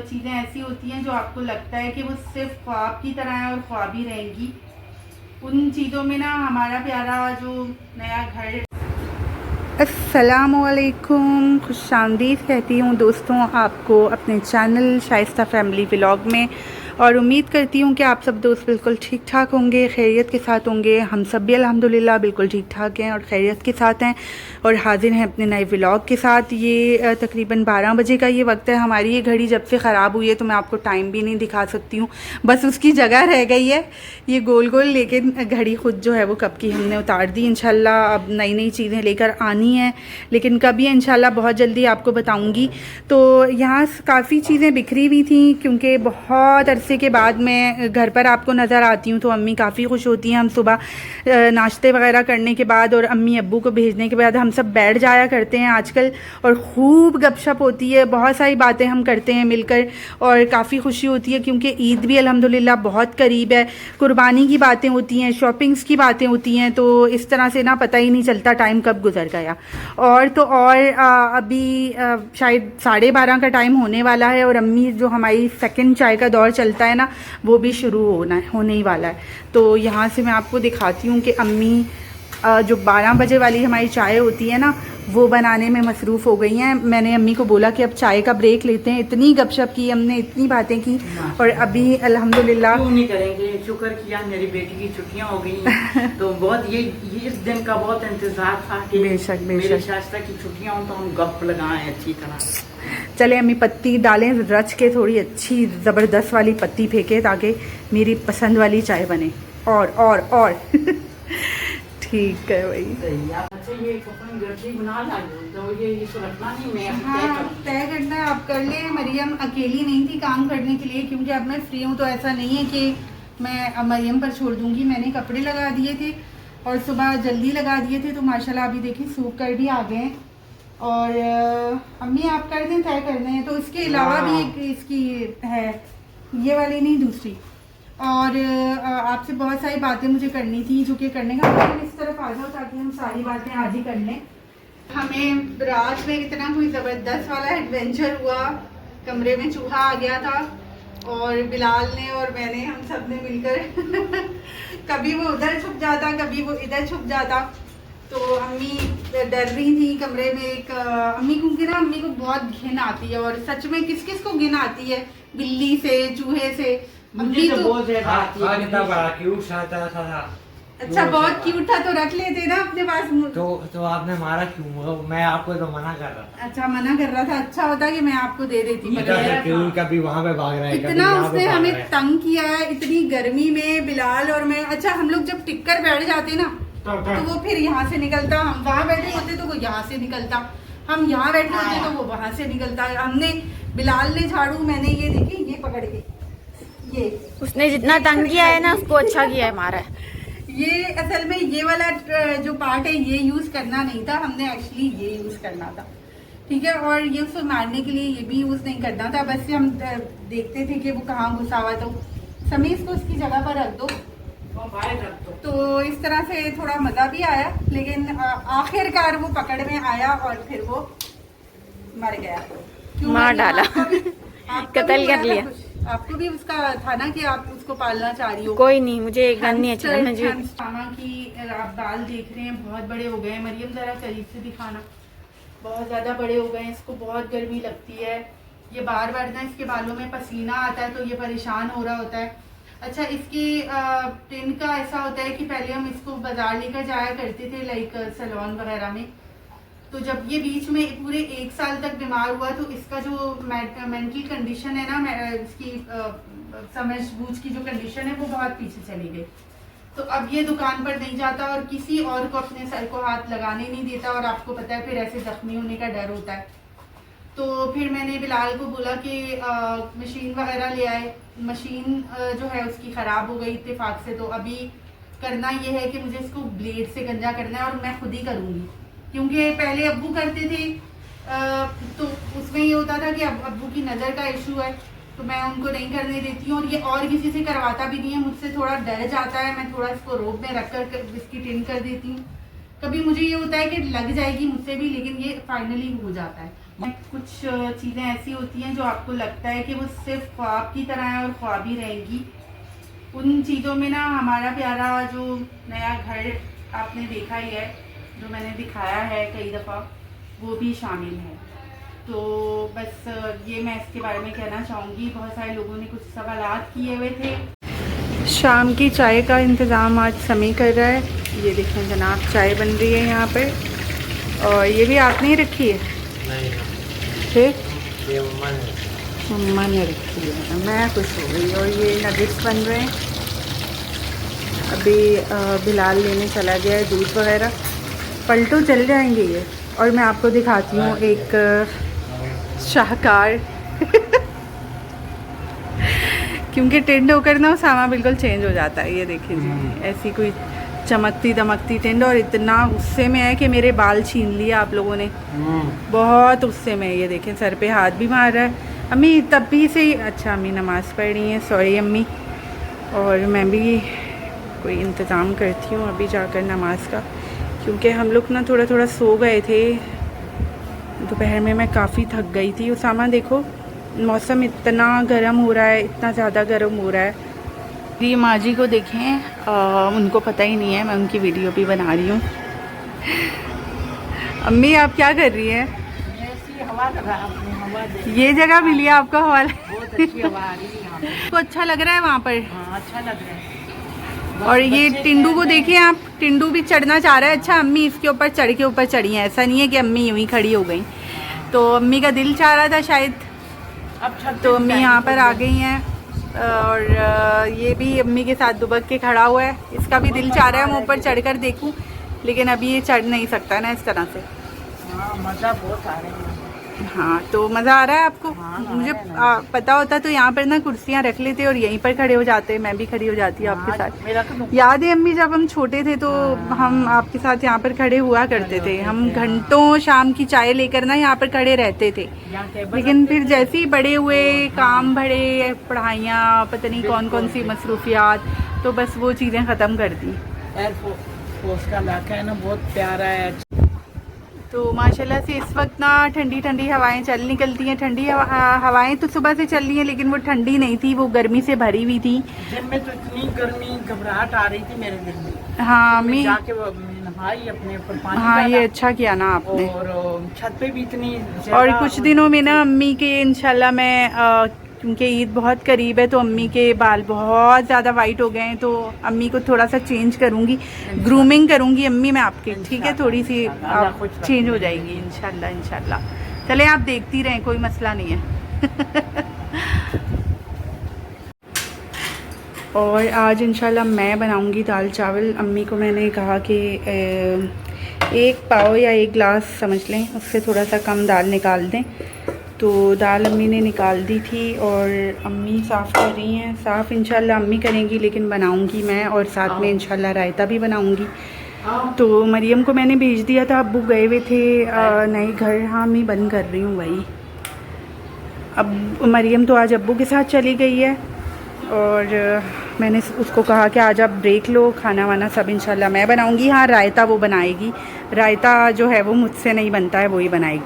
चीज़ें ऐसी होती हैं जो आपको लगता है कि वो सिर्फ ख्वाब की तरह है और ख्वाब ही रहेंगी। उन चीज़ों में ना हमारा प्यारा जो नया घर। अस्सलामुअलैकुम, खुशामदीद कहती हूँ दोस्तों आपको अपने चैनल शाइस्ता फैमिली व्लॉग में। और उम्मीद करती हूँ कि आप सब दोस्त बिल्कुल ठीक ठाक होंगे, खैरियत के साथ होंगे। हम सब भी अल्हम्दुलिल्लाह बिल्कुल ठीक ठाक हैं और खैरियत के साथ हैं और हाजिर हैं अपने नए व्लॉग के साथ। ये तकरीबन 12 बजे का ये वक्त है। हमारी ये घड़ी जब से ख़राब हुई है तो मैं आपको टाइम भी नहीं दिखा सकती हूँ, बस उसकी जगह रह गई है ये गोल गोल, लेकिन घड़ी ख़ुद जो है वो कब की हमने उतार दी। इंशाल्लाह अब नई नई चीज़ें लेकर आनी हैं, लेकिन कभी इंशाल्लाह बहुत जल्दी आपको बताऊँगी। तो यहाँ काफ़ी चीज़ें बिखरी हुई थी क्योंकि बहुत अरसे के बाद मैं घर पर आपको नज़र आती हूँ तो अम्मी काफ़ी खुश होती हैं। हम सुबह नाश्ते वगैरह करने के बाद और अम्मी अब्बू को भेजने के बाद हम सब बैठ जाया करते हैं आजकल और खूब गपशप होती है, बहुत सारी बातें हम करते हैं मिलकर और काफ़ी खुशी होती है क्योंकि ईद भी अल्हम्दुलिल्लाह बहुत करीब है। कुर्बानी की बातें होती हैं, शॉपिंग्स की बातें होती हैं, तो इस तरह से ना पता ही नहीं चलता टाइम कब गुजर गया। और तो और अभी शायद 12:30 का टाइम होने वाला है और अम्मी जो हमारी सेकंड चाय का दौर चलता है ना वो भी शुरू होने ही वाला है। तो यहाँ से मैं आपको दिखाती हूँ कि अम्मी जो 12 बजे वाली हमारी चाय होती है ना वो बनाने में मसरूफ़ हो गई हैं। मैंने अम्मी को बोला कि अब चाय का ब्रेक लेते हैं। इतनी गपशप की हमने, इतनी बातें की और अभी अल्हम्दुलिल्लाह। क्यों नहीं करेंगे, शुक्र किया मेरी बेटी की छुट्टियां हो गई तो बहुत ये इस दिन का बहुत इंतजार था कि बेशक मेरे शास्त्रा की छुट्टियां हो तो हम गप लगाएं अच्छी तरह। चले अम्मी पत्ती डालें, रच के थोड़ी अच्छी ज़बरदस्त वाली पत्ती फेंके ताकि मेरी पसंद वाली चाय बने। और ठीक है भाई। अच्छा ये बना ला तो ये रखना नहीं, मैं हाँ तय करना है, आप कर ले। मरियम अकेली नहीं थी काम करने के लिए क्योंकि अब मैं फ्री हूँ तो ऐसा नहीं है कि मैं मरियम पर छोड़ दूँगी। मैंने कपड़े लगा दिए थे और सुबह जल्दी लगा दिए थे तो माशाल्लाह अभी देखिए सूख कर भी आ गए हैं। और अम्मी आप कर दें, तय करने हैं तो इसके अलावा भी एक इसकी है, ये वाली नहीं दूसरी। और आपसे बहुत सारी बातें मुझे करनी थी जो कि करने का मतलब इस तरफ आ जाओ ताकि हम सारी बातें आज ही कर लें। हमें रात में इतना कोई ज़बरदस्त वाला एडवेंचर हुआ, कमरे में चूहा आ गया था और बिलाल ने और मैंने हम सब ने मिलकर कभी वो उधर छुप जाता, कभी वो इधर छुप जाता। तो अम्मी डर रही थी कमरे में। एक अम्मी क्योंकि ना अम्मी को बहुत घिन आती है और सच में किस किस को घिन आती है, बिल्ली से, चूहे से। अम्मी तो बहुत ज्यादा आती है। अच्छा बहुत क्यूट था तो रख लेते ना अपने पास। तो आपने मारा क्यों? मैं आपको तो मना कर रहा था। अच्छा मना कर रहा था, अच्छा होता कि मैं आपको दे देती। कभी वहाँ पे भाग रहा है, इतना उसने हमें तंग किया है इतनी गर्मी में, बिलाल और मैं। अच्छा हम लोग जब टिक कर बैठ जाते ना तो वो फिर यहाँ से निकलता, हम वहाँ बैठे होते तो वो यहाँ से निकलता, हम यहाँ बैठे होते तो वो वहाँ से निकलता। हमने बिलाल ने झाड़ू, मैंने ये देखी ये पकड़ के, ये उसने जितना तंग किया है ना उसको अच्छा किया है मारा है। ये असल में ये वाला जो पार्ट है ये यूज करना नहीं था, हमने एक्चुअली ये यूज करना था, ठीक है। और ये उसको मारने के लिए ये भी यूज नहीं करना था, बस हम देखते थे कि वो कहाँ घुसा हुआ। तो समीर इसको उसकी जगह पर रख दो। तो इस तरह से थोड़ा मजा भी आया, लेकिन आखिरकार वो पकड़ में आया और फिर वो मर गया। मार डाला कत्ल कर लिया। आपको भी उसका था ना कि आप उसको पालना चाह रही हो। कोई नहीं, मुझे एक गन नहीं अच्छा मुझे। मामा की आप बाल देख रहे हैं बहुत बड़े हो गए हैं। मरियम जरा करीब से दिखाना, बहुत ज्यादा बड़े हो गए हैं। इसको बहुत गर्मी लगती है, ये बार बार ना इसके बालों में पसीना आता है तो ये परेशान हो रहा होता है। अच्छा इसके टिन का ऐसा होता है कि पहले हम इसको बाजार लेकर जाया करते थे लाइक सैलून वगैरह में। तो जब ये बीच में पूरे 1 साल तक बीमार हुआ तो इसका जो मेंटल कंडीशन है ना, इसकी समझ बूझ की जो कंडीशन है वो बहुत पीछे चली गई। तो अब ये दुकान पर नहीं जाता और किसी और को अपने सर को हाथ लगाने नहीं देता और आपको पता है फिर ऐसे जख्मी होने का डर होता है। तो फिर मैंने बिलाल को बोला कि मशीन वगैरह ले आए। मशीन जो है उसकी ख़राब हो गई इत्तेफाक से। तो अभी करना ये है कि मुझे इसको ब्लेड से गंजा करना है और मैं खुद ही करूँगी क्योंकि पहले अब्बू करते थे तो उसमें ये होता था कि अब्बू की नज़र का इशू है तो मैं उनको नहीं करने देती हूँ और ये और किसी से करवाता भी नहीं है। मुझसे थोड़ा डर जाता है, मैं थोड़ा इसको रोब में रख कर इसकी टिन कर देती हूँ। कभी मुझे ये होता है कि लग जाएगी मुझसे भी, लेकिन ये फाइनली हो जाता है। कुछ चीज़ें ऐसी होती हैं जो आपको लगता है कि वो सिर्फ ख्वाब की तरह है और ख्वाब ही रहेंगी। उन चीज़ों में ना हमारा प्यारा जो नया घर आपने देखा ही है, जो मैंने दिखाया है कई दफ़ा, वो भी शामिल है। तो बस ये मैं इसके बारे में कहना चाहूँगी। बहुत सारे लोगों ने कुछ सवालात किए हुए थे। शाम की चाय का इंतज़ाम आज समी कर रहा है। ये देखें जनाब, चाय बन रही है यहाँ पे। और ये भी आपने ही रखी है? नहीं, फिर ये मम्मा ने रखी है। मैं खुश हो गई। और ये नगेट्स बन रहे हैं। अभी बिलाल लेने चला गया है दूध वगैरह। पलटो चल जाएंगे ये। और मैं आपको दिखाती हूँ एक शाहकार क्योंकि टिंड होकर ना उसामा बिल्कुल चेंज हो जाता है। ये देखिए जी, ऐसी कोई चमकती दमकती टिंड, और इतना गुस्से में है कि मेरे बाल छीन लिए आप लोगों ने। बहुत गुस्से में है। ये देखें सर पे हाथ भी मार रहा है। अम्मी तब भी से ही, अच्छा अम्मी नमाज़ पढ़ रही हैं, सॉरी अम्मी। और मैं भी कोई इंतज़ाम करती हूँ अभी जाकर नमाज का, क्योंकि हम लोग ना थोड़ा थोड़ा सो गए थे दोपहर में। मैं काफ़ी थक गई थी। उसामा देखो, मौसम इतना गर्म हो रहा है, इतना ज़्यादा गर्म हो रहा है। ये माँ जी को देखें, उनको पता ही नहीं है मैं उनकी वीडियो भी बना रही हूँ। अम्मी आप क्या कर रही हैं? ऐसी हवा लगा, अपनी हवा दे। ये जगह मिली है आपको हवा? बहुत अच्छी हवा आ रही है यहाँ पे। आपको अच्छा लग रहा है वहाँ पर? हाँ, अच्छा लग रहा है। और ये बच्चे टिंडू कह को रहे हैं। देखिए आप, टिंडू भी चढ़ना चाह रहा है। अच्छा अम्मी इसके ऊपर चढ़ के ऊपर चढ़ी हैं, ऐसा नहीं है कि अम्मी यूं ही खड़ी हो गई। तो अम्मी का दिल चाह रहा था शायद, अब छत तो पे अम्मी जाएंगे यहाँ पर आ तो गई हैं। और ये भी अम्मी के साथ दुबक के खड़ा हुआ है। इसका भी दिल चाह रहा है मैं ऊपर चढ़कर देखूं, लेकिन अभी ये चढ़ नहीं सकता ना इस तरह से। हाँ, मज़ा बहुत आ रहा है। हाँ, तो मज़ा आ रहा है आपको? हाँ, मुझे आ रहा है पता होता तो यहाँ पर ना कुर्सियाँ रख लेते और यहीं पर खड़े हो जाते। मैं भी खड़ी हो जाती आपके हाँ, साथ। मेरा तो याद है अम्मी जब हम छोटे थे तो हम आपके साथ यहाँ पर खड़े हुआ करते थे। हम घंटों शाम की चाय लेकर ना यहाँ पर खड़े रहते थे। यहाँ टेबल लेकिन फिर जैसे ही बड़े हुए, काम बढ़े, पढ़ाइयाँ, पता नहीं कौन कौन सी मसरूफियात, तो बस वो चीज़ें ख़त्म कर दी। एयरफोर्स का इलाका है ना, बहुत प्यारा है। तो माशाल्लाह से इस वक्त ना ठंडी ठंडी हवाएं चल निकलती हैं। ठंडी हवाएं तो सुबह से चल रही हैं, लेकिन वो ठंडी नहीं थी, वो गर्मी से भरी हुई थी। दिन में तो इतनी गर्मी, घबराहट आ रही थी मेरे दिल में। हाँ मैं अम्मी, जाके वो नहाई, अपने ऊपर पानी हाँ डाला। ये अच्छा किया ना आपने। और छत पे भी इतनी और ज्यादा कुछ दिनों में ना अम्मी के इंशाल्लाह मैं क्योंकि ईद बहुत करीब है, तो अम्मी के बाल बहुत ज़्यादा वाइट हो गए हैं, तो अम्मी को थोड़ा सा चेंज करूँगी, ग्रूमिंग करूँगी अम्मी मैं आपकी, ठीक है? थोड़ी सी आप चेंज हो जाएगी इंशाल्लाह इंशाल्लाह। चले आप देखती रहें, कोई मसला नहीं है। और आज इंशाल्लाह मैं बनाऊँगी दाल चावल। अम्मी को मैंने कहा कि 1 पाव या 1 गिलास समझ लें, उससे थोड़ा सा कम दाल निकाल दें। तो दाल अम्मी ने निकाल दी थी और अम्मी साफ़ कर रही हैं। साफ़ इंशाल्लाह अम्मी करेंगी, लेकिन बनाऊंगी मैं, और साथ में इंशाल्लाह रायता भी बनाऊंगी। तो मरियम को मैंने भेज दिया था, अब्बू गए हुए थे नए घर। हाँ मैं बंद कर रही हूँ भाई। अब मरियम तो आज अब्बू के साथ चली गई है, और मैंने उसको कहा कि आज आप ब्रेक लो, खाना वाना सब इंशाल्लाह मैं बनाऊंगी। हाँ रायता वो बनाएगी, रायता जो है वो मुझसे नहीं बनता है, वो ही बनाएगी।